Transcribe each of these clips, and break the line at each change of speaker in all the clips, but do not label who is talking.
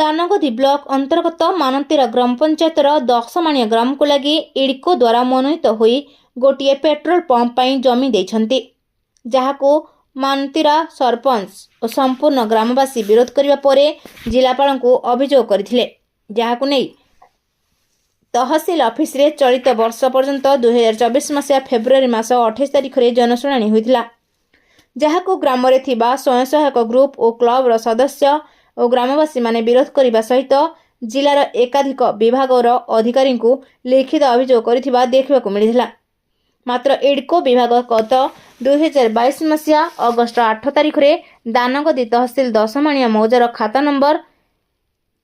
Dangadi block अंतर्गत मानंतीरा ग्राम पंचायतर 10 ग्राम को लगी इडको द्वारा मनोनीत होई गोटे पेट्रोल पंप पर जमी देइछंती, जहाको मानंतीरा सरपंच और संपूर्ण ग्रामवासी विरोध करने पर जिलापाल को अभियोग करथिले, जहाको नहीं तहसील ऑफिस रे चलित वर्ष पर्यंत 2024 मसीहा फेब्रुआरी मास 28 तारिख रे जनशुणाणी होइथिला, जहाको ग्राम रे थिबा स्वयं सहायक ग्रुप और क्लब रो सदस्य और ग्रामवासी माने विरोध करने सहित जिलार एकाधिक विभाग और अधिकारी को लिखित अभियोग करिथिबा देखिबाकु मिलिथिला। मात्र इडको विभाग गत 2022 मसीहा अगस्ट 8 तारिख रे दानगदी तहसील 10 मौजार खाता नंबर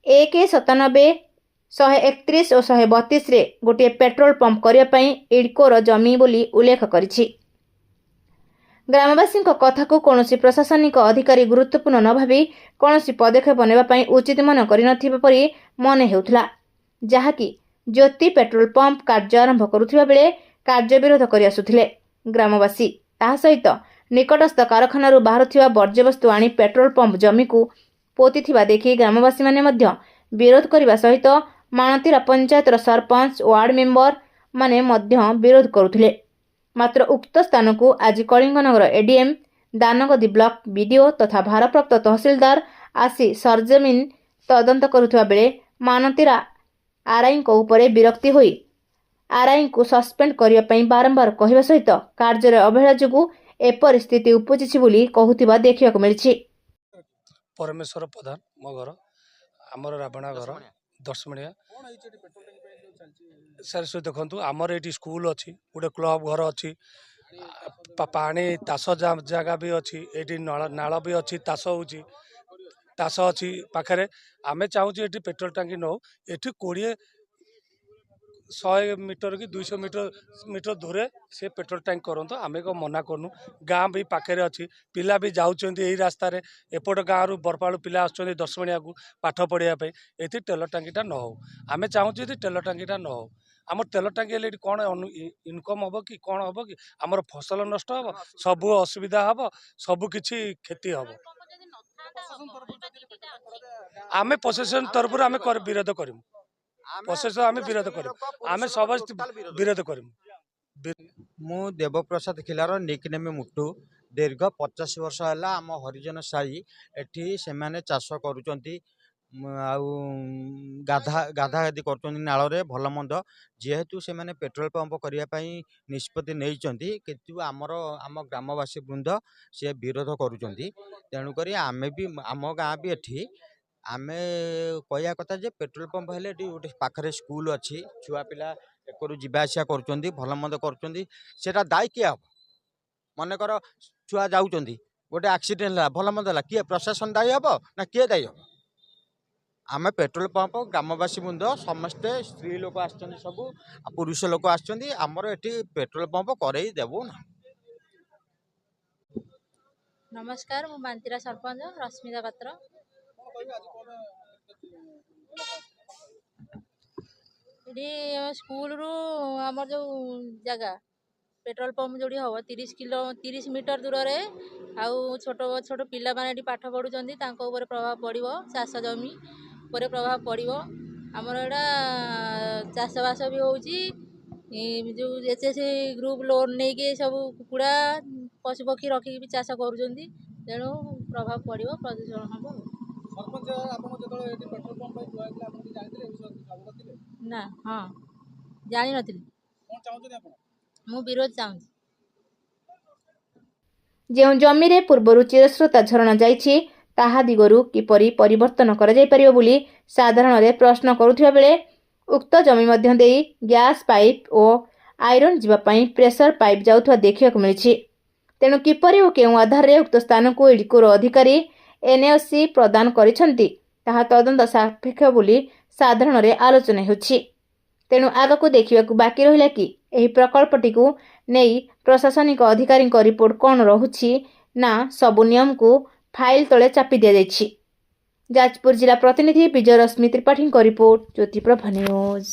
197 131 और 132 रे गोटे पेट्रोल पंप करिया पई इडकोर जमी बोली उल्लेख करिछि। ग्रामवासी कथा को कौन प्रशासनिक अधिकारी गुरुत्वपूर्ण न भावी कौन पदक्षेप नेबाई उचित मन करी मन हेउथला, जहाँकि ज्योति पेट्रोल पंप कार्य आरंभ करुथिबा बेले कार्य विरोध करि आसुथिले ग्रामवासी। ता सहित निकटस्थ कारखाना बाहरुथिबा वर्ज्यवस्तु आनी पेट्रोल पंप जमी को पोतिथिबा देखि ग्रामवासी माने मध्य विरोध करने सहित मानंतीरा पंचायतर सरपंच वार्ड मेंबर माने मध्य विरोध करुथिले। मात्र उक्त स्थान को आज Kalinganagar ADM Dangadi block BDO तथा भारप्राप्त तहसीलदार आसी सरजमीन तदंत करुथिबा बेले मानंतीरा आरआई को ऊपर विरक्ति होई आरआई को सस्पेंड करिया पई बारंबार कहवा सहित कार्य अवहेला जोगु ए परिस्थिति उपजिछि बोली कहूथिबा देखिबाकु मिलिछि।
परमेश्वर प्रधान मो घर आमर रावणा घर 10 मणिया सर सो देखु आमर ये स्कूल अच्छी गोटे क्लब घर अच्छी पानी तास जगह भी अच्छी ये नाल भी अच्छी तास तास अच्छी पाखे आमे चाहूँ ये पेट्रोल टांकी नौ ये 100 मीटर कि 200 मीटर दूर से पेट्रोल टैंक करूँ आमे को मना करूँ। गाँ भी पाखे अच्छी पिला भी जाऊँच रास्ता एपट गाँव रु बरपाड़ पिला आस 10 मणिया को पाठ पढ़ाई ये तेल टांकीटा न हो आमे चाहूँ ये तेल टांकीटा न हो आम तेल टांकी हेल्ले कौन इनकम हम कि कौन हम कि आमर फसल नष्ट हम सब असुविधा हम सब किछि क्षति हम आमे प्रशासन तरफ आमे विरोध करूँ प्रशासन आमे विरोध करूँ आमे सब विरोध करूँ।
मु देवप्रसाद खिलार निकनेम मुट्टू दीर्घ 50 वर्ष है आम हरिजन साई एठी से माने चाष करुचंती गाधागाधी कर नाल भल मंद जेहेतु से माने पेट्रोल पंप करने निष्पत्ति नहीं किंतु आमर आम ग्रामवासी वृंद से विरोध करुचंती तेणुक आमे भी आम गाँ भी एठी आमे कहया कथा जे पेट्रोल पंप हेले गोटे पाखरे स्कूल अच्छी छुआ पिला एकरू जीवाआसिया करुचंती भल मंद करुचंती सेटा दायी किए हम मनकर छुआ जाऊँच गोटे एक्सीडेंट है भल मंद है किए प्रशासन दायी हम ना किए दायी हम आमे पेट्रोल पंप ग्रामवासी वृंद समस्ते स्त्री लोक आछन सब पुरुष लोक आछन आमर एटी पेट्रोल पंप करई देबो ना।
नमस्कार मु मानंतीरा सरपंच रश्मिता पात्र। ये स्कूल रु आमर जो जगह पेट्रोल पंप जोड़ी हम 30 मीटर दूर रे आउ छोट छोट पिला माने पाठ पढ़ुचंदी तांको ऊपर प्रभाव पड़िबो चाष जमी पर प्रभाव पड़िबो आमर एटा चाष बास भी होउची जो एचएससी ग्रुप लोन नहीं के सब कुकुड़ा पशु पक्षी रखिक भी चाष करुचंदी तेणु प्रभाव पड़िबो प्रदूषण हम ना। हाँ जानी नथिली मु विरोध चाहूँ
जो जमी रे पूर्वर चिरस्रोता झरणा जाइछि ताहा दिगरु किपरि परिवर्तन करा जाय परिबो बोली साधारण रे प्रश्न करुथिबा बेले उक्त जमी मध्य देई गैस पाइप और आयरन जीवा पई प्रेशर पाइप जाउथवा देखिବାକୁ मिलिछि। तेणु किपरि और केउ आधार रे उक्त स्थान को इडकोर अधिकारी एनओसी प्रदान करिसंती ताहा तदंत सापेक्ष बोली साधारण रे आलोचना होछि। तेणु आगको देखिबाकू बाकी रहिला कि एही प्रकल्पटी को नहीं प्रशासनिक अधिकारी रिपोर्ट कौन रहुछि ना सबु नियम को फाइल तले चापी दिया जाइछि। जाजपुर जिला प्रतिनिधि विजय रश्मि त्रिपाठी रिपोर्ट ज्योतिप्रभा न्यूज।